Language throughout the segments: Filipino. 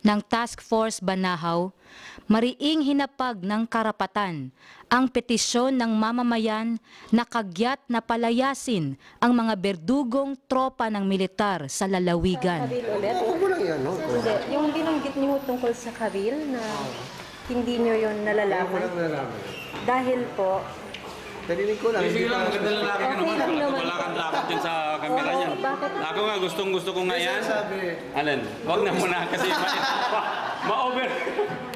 ng Task Force Banahaw, mariing hinapag ng karapatan ang petisyon ng mamamayan na kagyat na palayasin ang mga berdugong tropa ng militar sa lalawigan. Hindi, yung binanggit niyo tungkol sa Kabil na hindi niyo yun nalalaman. Dahil po, narinig ko lang. Sige lang, maganda lalaki ka naman. Wala kang lakad dyan sa kamera niyan. Ako nga, gustong-gusto ko nga yan. Alin, wag na muna kasi ma-over.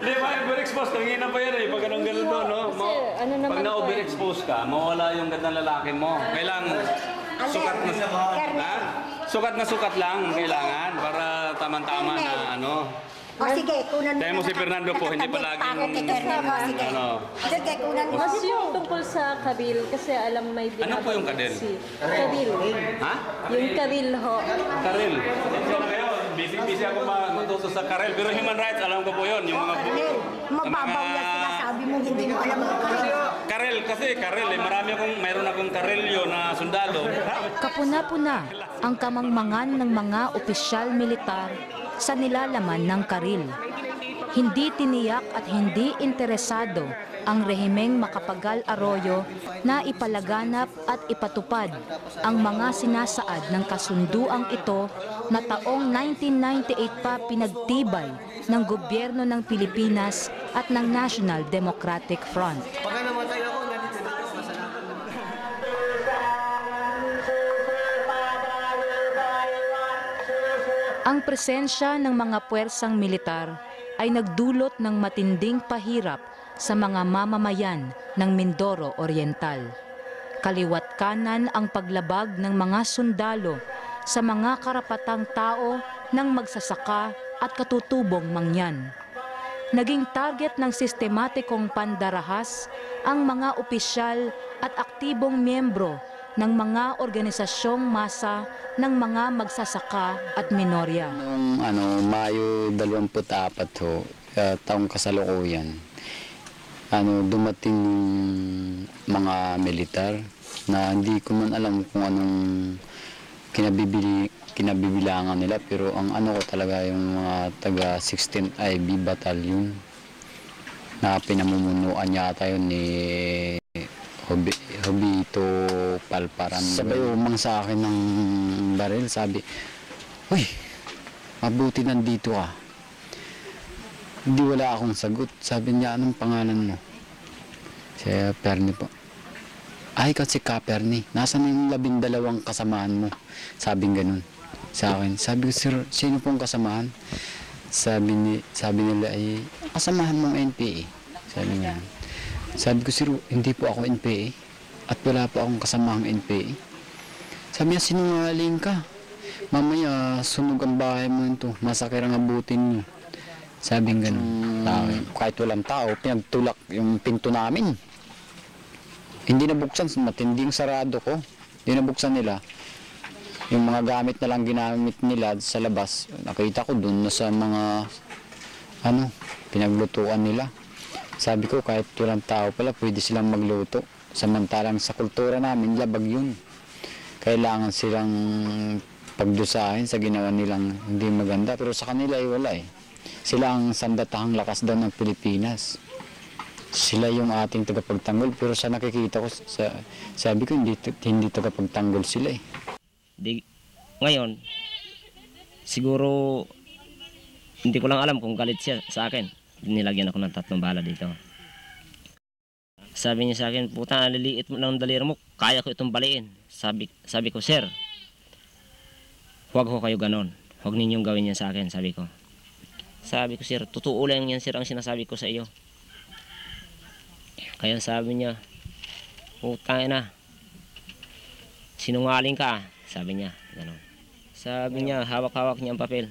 Hindi, ma-overexpose. Tangina pa yan eh. Pag anong ganun doon, no? Pag na-overexpose ka, mawala yung gandang lalaki mo. Kailangan sukat na sukat na sukat lang kailangan para tamang-tama na ano. O sige, kunan mo. Tayo mo si Fernando po, hindi palaging ano. Sige, kunan mo. kasi yung tungkol sa Kabil, kasi alam may binabagay. Ano po yung Kabil? Kabil. Ha? Yung Kabil ho. Karel. Busy ako matuto sa Karel. Pero human rights, alam ko po yun. Yung mga Mababaw na sinasabi mo, hindi mo alam mo. Karel, kasi Karel, mayroon akong Karelyo na sundalo. Kapuna-puna ang kamangmangan ng mga opisyal militar sa nilalaman ng Karil. Hindi tiniyak at hindi interesado ang rehimeng Macapagal Arroyo na ipalaganap at ipatupad ang mga sinasaad ng kasunduang ito na taong 1998 pa pinagtibay ng gobyerno ng Pilipinas at ng National Democratic Front. Ang presensya ng mga puwersang militar ay nagdulot ng matinding pahirap sa mga mamamayan ng Mindoro Oriental. Kaliwat kanan ang paglabag ng mga sundalo sa mga karapatang tao ng magsasaka at katutubong mangyan. Naging target ng sistematikong pandarahas ang mga opisyal at aktibong miyembro ng mga organisasyong masa ng mga magsasaka at minorya. Noong Mayo 24 ho, taong kasalukuyan, dumating yung mga militar na hindi ko man alam kung anong kinabibilangan nila, pero ang ko talaga yung mga taga 16th IB Battalion na pinamumunuan yata yun ni Hobito Palparan. Sabay umang sa akin ng baril, sabi, "Uy, mabuti nandito ka." Hindi wala akong sagot. Sabi niya, "Anong pangalan mo?" Siya, "Perni po." "Ay, kasi ka, Perni. Nasaan yung 12 kasamahan mo?" Sabing ganun sa akin. Sabi ko, "Sir, sino pong kasamahan?" Sabi nila, "Ay, kasamahan mong NPA." Sabi niya. Sabi ko, "Sir, hindi po ako NPA at wala po akong kasamahang NPA." Sabi niya, "Sinungaling ka. Mamaya sunog ang bahay mo ito. Masakit ang abutin mo." Sabing ganun. Kahit walang tao, pinagtulak yung pinto namin. Hindi nabuksan, matinding sarado ko. Hindi nabuksan nila. Yung mga gamit na lang ginamit nila sa labas, nakita ko dun na sa mga pinaglutuan nila. Sabi ko, kahit walang tao pala, pwede silang magluto. Samantalang sa kultura namin, labag yun. Kailangan silang pagdusahin sa ginawa nilang hindi maganda. Pero sa kanila ay wala eh. Sila ang sandatahang lakas daw ng Pilipinas. Sila yung ating tagapagtanggol. Pero sa nakikita ko, sabi ko, hindi tagapagtanggol sila eh. Ngayon, siguro, hindi ko lang alam kung galit siya sa akin. Nilagyan ako ng 3 bala dito. Sabi niya sa akin, "Puta, naliliit mo lang ang daliri mo, kaya ko itong baliin." Sabi ko, "Sir, huwag ho kayo ganon. Huwag ninyong gawin yan sa akin," sabi ko. Sabi ko, "Sir, totoo lang yan, sir, ang sinasabi ko sa iyo." Kaya sabi niya, "Puta na, sinungaling ka," sabi niya. Ganon. Sabi niya, hawak-hawak niya ang papel.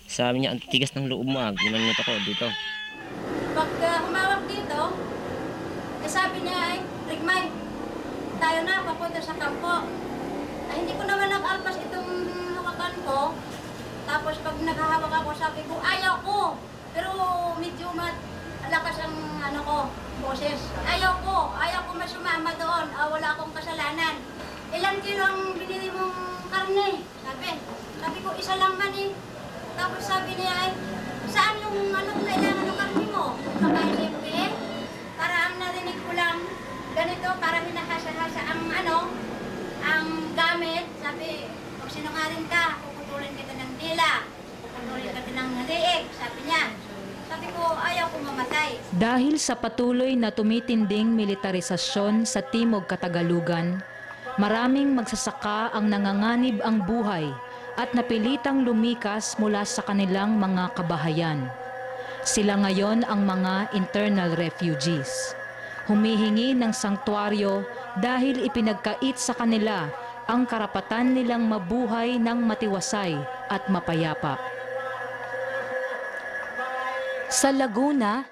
Sabi niya, "Ang tigas ng loob mo, ginanit ako dito." Pag humawak dito, sabi niya ay, "Rigmay, tayo na, papunta sa kampo." Ay, hindi ko naman nag-alpas itong hawakan ko. Tapos pag naghahawak ako, sabi ko, "Ayaw ko." Pero medyo malakas ang boses. Ayaw ko masumama doon. Wala akong kasalanan. "Ilan kilo ang binili mong karne?" Sabi ko, "1 lang man eh." Tapos sabi niya ay, ang gamit, sabi, kung sinungaling ka, puputulin kita ng dila, puputulin kita ng liig, sabi niya. Sabi ko, ayaw ko mamatay. Dahil sa patuloy na tumitinding militarisasyon sa Timog Katagalugan, maraming magsasaka ang nanganganib ang buhay at napilitang lumikas mula sa kanilang mga kabahayan. Sila ngayon ang mga internal refugees. Humihingi ng sanktuaryo dahil ipinagkait sa kanila ang karapatan nilang mabuhay ng matiwasay at mapayapa. Sa Laguna,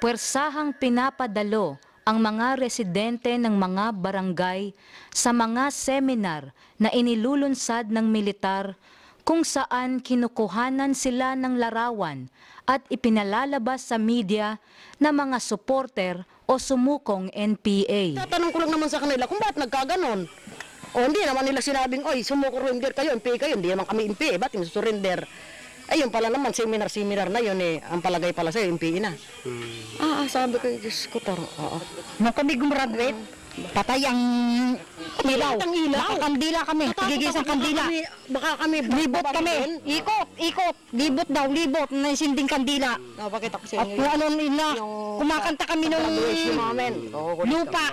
puwersahang pinapadalo ang mga residente ng mga barangay sa mga seminar na inilulunsad ng militar kung saan kinukuhanan sila ng larawan at ipinalalabas sa media na mga supporter o sumukong NPA. Tatanong ko lang naman sa kanila kung bakit nagkaganon. O hindi naman nila sinabing, oy, sumuko-surrender kayo, NPA kayo, hindi naman kami NPA, ba't yung surrender? Ayun pala naman, seminar na yun eh, ang palagay pala sa'yo, NPA na. Sabi ko, Diyos ko, oo. Nung kami gumraduate, patay ang ilaw. Nakakandila kami, gigisang kandila. Baka kami, Libot kami, ikot, libot daw, libot, na sinding kandila. Napakita ko sa At inyo. kung ano nila, kumakanta kami nung lupa,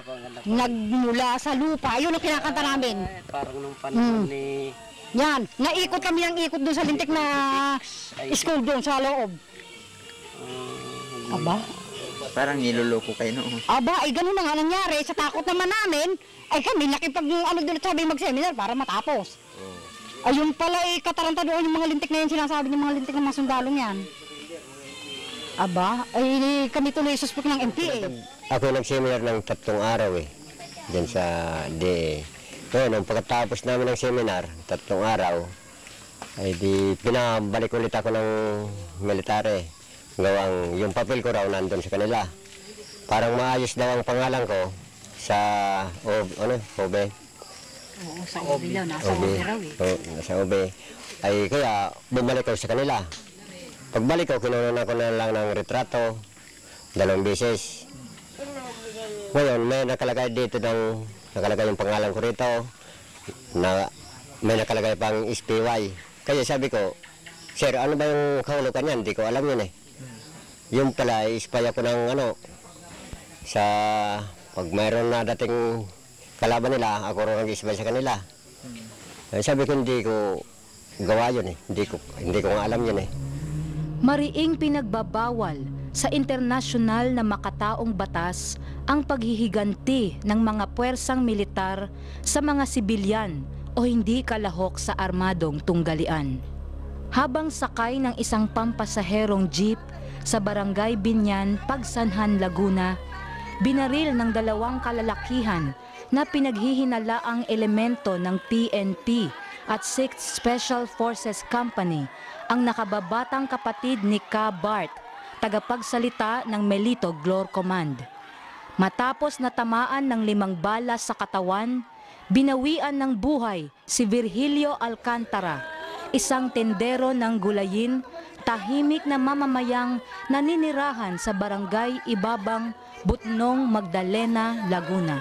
nagmula sa lupa, yun ang kinakanta namin. Parang nung panahon ni... Yan, naikot kami ang ikot doon sa lintik na school doon sa loob. Aba? Parang niloloko kayo noon. Aba, ay ganun na nga nangyari. Sa takot naman namin, ay kami nakipag doon at sabi mag-seminar para matapos. Ayun pala ay kataranta doon yung mga lintik na yan, sinasabi ng mga lintik ng mga sundalong yan. Aba, ay kami tuloy suspect ng MTA. Ako nag-seminar ng 3 araw eh, dyan sa DE. Ngayon, nung pagkatapos namin ng seminar, 3 araw, ay di pinabalik ulit ako ng military. Gawang yung papel ko raw nandun sa kanila. Parang maayos daw ang pangalan ko sa OB. Oo, sa OB daw, nasa OB raw eh. Oo, nasa OB. Ay kaya bumalik ako sa kanila. Pagbalik ko, kinunan ko na lang ng retrato, 2 beses. Ngayon, may nakalagay dito nakalagay yung pangalan ko rito, na may nakalagay pang SPY. Kaya sabi ko, sir, ano ba yung kahulugan yan? Hindi ko alam yun eh. Yung pala, ispay ako ng sa pag mayroon na dating kalaban nila, ako rin nag-ispay sa kanila. Sabi ko, hindi ko gawa yun eh. Hindi ko nga alam yun eh. Mariing pinagbabawal sa internasyonal na makataong batas ang paghihiganti ng mga puwersang militar sa mga sibilyan o hindi kalahok sa armadong tunggalian. Habang sakay ng isang pampasaherong jeep sa Barangay Binyan, Pagsanhan, Laguna, binaril ng 2 kalalakihan na pinaghihinalaang elemento ng PNP at 6th Special Forces Company ang nakababatang kapatid ni Ka Bart, tagapagsalita ng Melito Glor Command. Matapos natamaan ng 5 bala sa katawan, binawian ng buhay si Virgilio Alcantara, isang tendero ng gulayin, tahimik na mamamayang naninirahan sa Barangay Ibabang, Butnong, Magdalena, Laguna.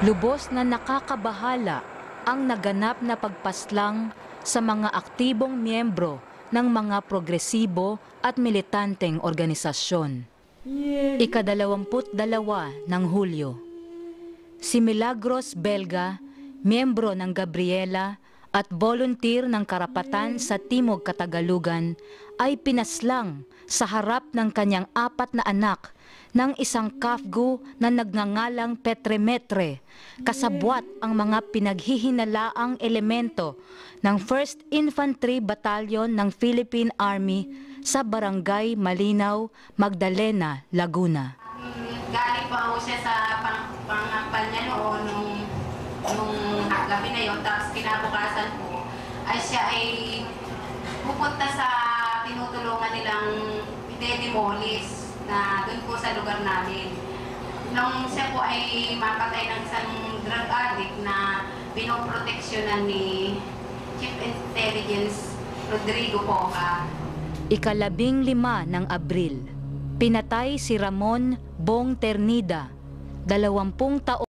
Lubos na nakakabahala ang naganap na pagpaslang sa mga aktibong miyembro ng mga progresibo at militanteng organisasyon. Ika-22 ng Hulyo. Si Milagros Belga, miyembro ng Gabriela at volunteer ng Karapatan sa Timog Katagalugan, ay pinaslang sa harap ng kanyang 4 na anak ng isang kafgu na nagngangalang Petremetre, kasabwat ang mga pinaghihinalaang elemento ng 1st Infantry Battalion ng Philippine Army sa Barangay Malinaw, Magdalena, Laguna. Galing pa ho siya sa pangangpan niya noon nung gabi na yun, tapos kinabukasan po ay siya ay pupunta sa tinutulungan nilang i-demolish na doon po sa lugar namin. Nung siya po ay mapatay ng isang drug addict na pinoproteksyonan ni Chief Intelligence Rodrigo Poca. Ika-15 ng Abril, pinatay si Ramon Bong Ternida, 20 taon